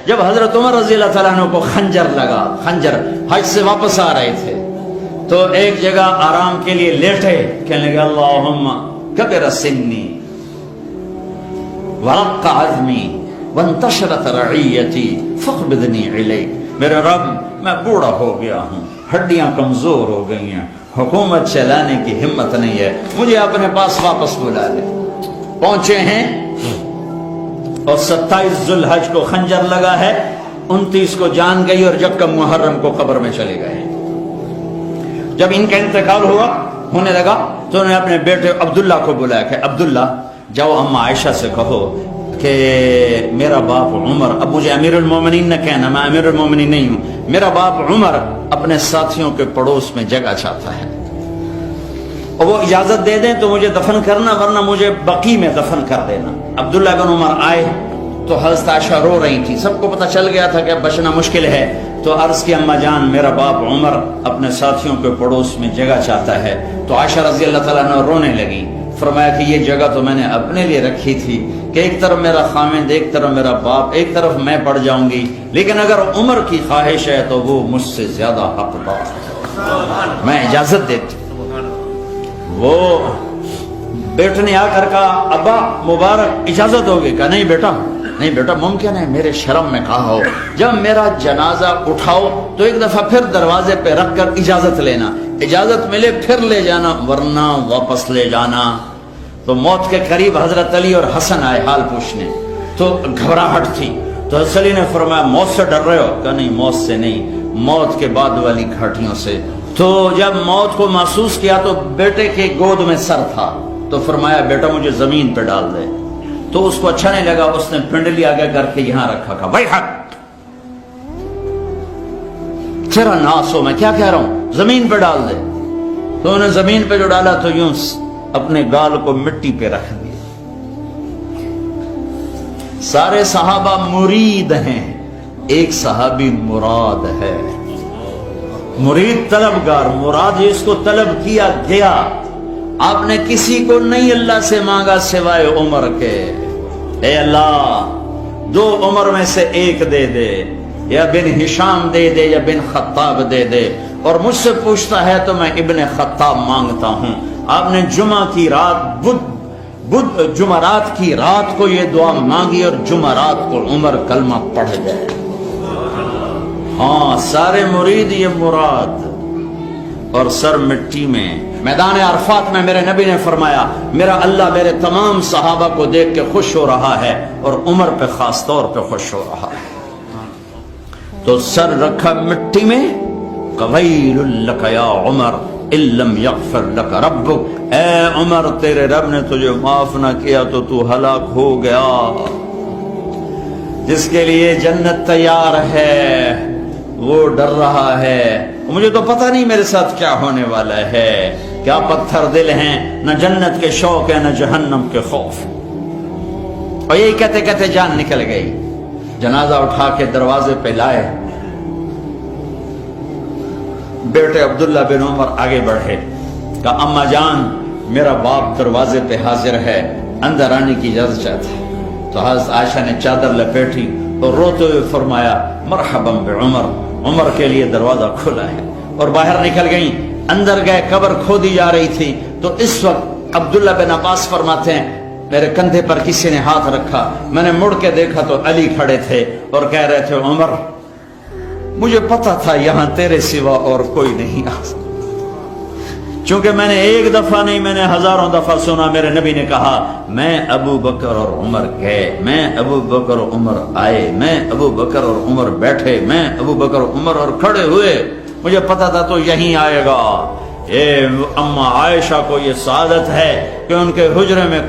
جب حضرت عمر رضی اللہ تعالیٰ عنہ کو خنجر لگا، خنجر حج سے واپس آ رہے تھے تو ایک جگہ آرام کے لیے لیٹے، کہنے لگے اللہم کبر سنی ورق عظمی وانتشرت رعیتی فاقبضنی الیک، میرے رب میں بوڑھا ہو گیا ہوں، ہڈیاں کمزور ہو گئی ہیں، حکومت چلانے کی ہمت نہیں ہے، مجھے اپنے پاس واپس بلا لے۔ پہنچے ہیں اور 27 ذو الحج کو خنجر لگا ہے، 29 کو جان گئی اور جب کم محرم کو قبر میں چلے گئے۔ جب ان کا انتقال ہونے لگا تو انہوں نے اپنے بیٹے عبداللہ کو بلایا کہ عبداللہ جاؤ اماں عائشہ سے کہو کہ میرا باپ عمر، اب مجھے امیر المومنین نہ کہنا، میں امیر المومنین نہیں ہوں، میرا باپ عمر اپنے ساتھیوں کے پڑوس میں جگہ چاہتا ہے، اور وہ اجازت دے دیں تو مجھے دفن کرنا، ورنہ مجھے بقی میں دفن کر دینا۔ عبداللہ بن عمر آئے تو حضرت عائشہ رو رہی تھی، سب کو پتہ چل گیا تھا کہ بچنا مشکل ہے، تو عرض کی اماں جان میرا باپ عمر اپنے ساتھیوں کے پڑوس میں جگہ چاہتا ہے۔ تو عائشہ رضی اللہ تعالیٰ عنہ رونے لگی، فرمایا کہ یہ جگہ تو میں نے اپنے لیے رکھی تھی کہ ایک طرف میرا خامند، ایک طرف میرا باپ، ایک طرف میں پڑ جاؤں گی، لیکن اگر عمر کی خواہش ہے تو وہ مجھ سے زیادہ حقدار ہے، میں اجازت دیتی۔ وہ بیٹے نے آ کر کہا ابا مبارک اجازت ہوگی؟ کہا نہیں بیٹا، نہیں بیٹا ممکن ہے، میرے شرم میں کہا ہو، جب میرا جنازہ اٹھاؤ تو ایک دفعہ پھر دروازے پہ رکھ کر اجازت لینا، اجازت ملے پھر لے جانا، ورنہ واپس لے جانا۔ تو موت کے قریب حضرت علی اور حسن آئے حال پوچھنے، تو گھبراہٹ تھی، تو حضرت علی نے فرمایا موت سے ڈر رہے ہو؟ کہا نہیں موت سے نہیں، موت کے بعد والی گھاٹیوں سے۔ تو جب موت کو محسوس کیا تو بیٹے کے گود میں سر تھا، تو فرمایا بیٹا مجھے زمین پہ ڈال دے، تو اس کو اچھا نہیں لگا، اس نے پنڈلی آگے کر کے یہاں رکھا، کہا بھائی حق تیرا ناس ہو، میں کیا کہہ رہا ہوں، زمین پہ ڈال دے۔ تو انہوں نے زمین پہ جو ڈالا تو یوں اپنے گال کو مٹی پہ رکھ دیا۔ سارے صحابہ مرید ہیں، ایک صحابی مراد ہے، مرید طلبگار، مراد جس کو طلب کیا گیا۔ آپ نے کسی کو نہیں اللہ سے مانگا سوائے عمر کے، اے اللہ 2 عمر میں سے ایک دے دے، یا بن ہشام دے دے یا بن خطاب دے دے، اور مجھ سے پوچھتا ہے تو میں ابن خطاب مانگتا ہوں۔ آپ نے جمعہ کی رات جمعرات کی رات کو یہ دعا مانگی اور جمعرات کو عمر کلمہ پڑھ گئے۔ ہاں سارے مرید یہ مراد، اور سر مٹی میں۔ میدان عرفات میں میرے نبی نے فرمایا میرا اللہ میرے تمام صحابہ کو دیکھ کے خوش ہو رہا ہے، اور عمر پہ خاص طور پہ خوش ہو رہا ہے۔ تو سر رکھا مٹی میں، قویل لک یا عمر ان لم یغفر لک ربک، اے عمر تیرے رب نے تجھے معاف نہ کیا تو تو ہلاک ہو گیا۔ جس کے لیے جنت تیار ہے وہ ڈر رہا ہے، مجھے تو پتہ نہیں میرے ساتھ کیا ہونے والا ہے، کیا پتھر دل ہیں، نہ جنت کے شوق ہے نہ جہنم کے خوف۔ اور یہی کہتے کہتے جان نکل گئی۔ جنازہ اٹھا کے دروازے پہ لائے، بیٹے عبداللہ بن عمر آگے بڑھے، کہا اماں جان میرا باپ دروازے پہ حاضر ہے، اندر آنے کی اجازت چاہتا ہے۔ تو حضرت عائشہ نے چادر لپیٹی اور روتے ہوئے فرمایا مرحبا بعمر، عمر کے لیے دروازہ کھلا ہے، اور باہر نکل گئیں۔ اندر گئے، قبر کھودی جا رہی تھی، تو اس وقت عبداللہ بن عباس فرماتے ہیں میرے کندھے پر کسی نے ہاتھ رکھا، میں نے مڑ کے دیکھا تو علی کھڑے تھے اور کہہ رہے تھے عمر مجھے پتا تھا یہاں تیرے سوا اور کوئی نہیں آ سکتا، چونکہ میں نے ایک دفعہ نہیں میں نے ہزاروں دفعہ سنا میرے نبی نے کہا میں ابو بکر اور عمر گئے، میں ابو بکر اور عمر آئے، میں ابو بکر اور عمر بیٹھے، میں ابو بکر اور عمر اور کھڑے ہوئے، مجھے پتا تھا تو یہیں آئے گا۔ اے اماں عائشہ کو یہ سعادت ہے کہ ان کے حجرے میں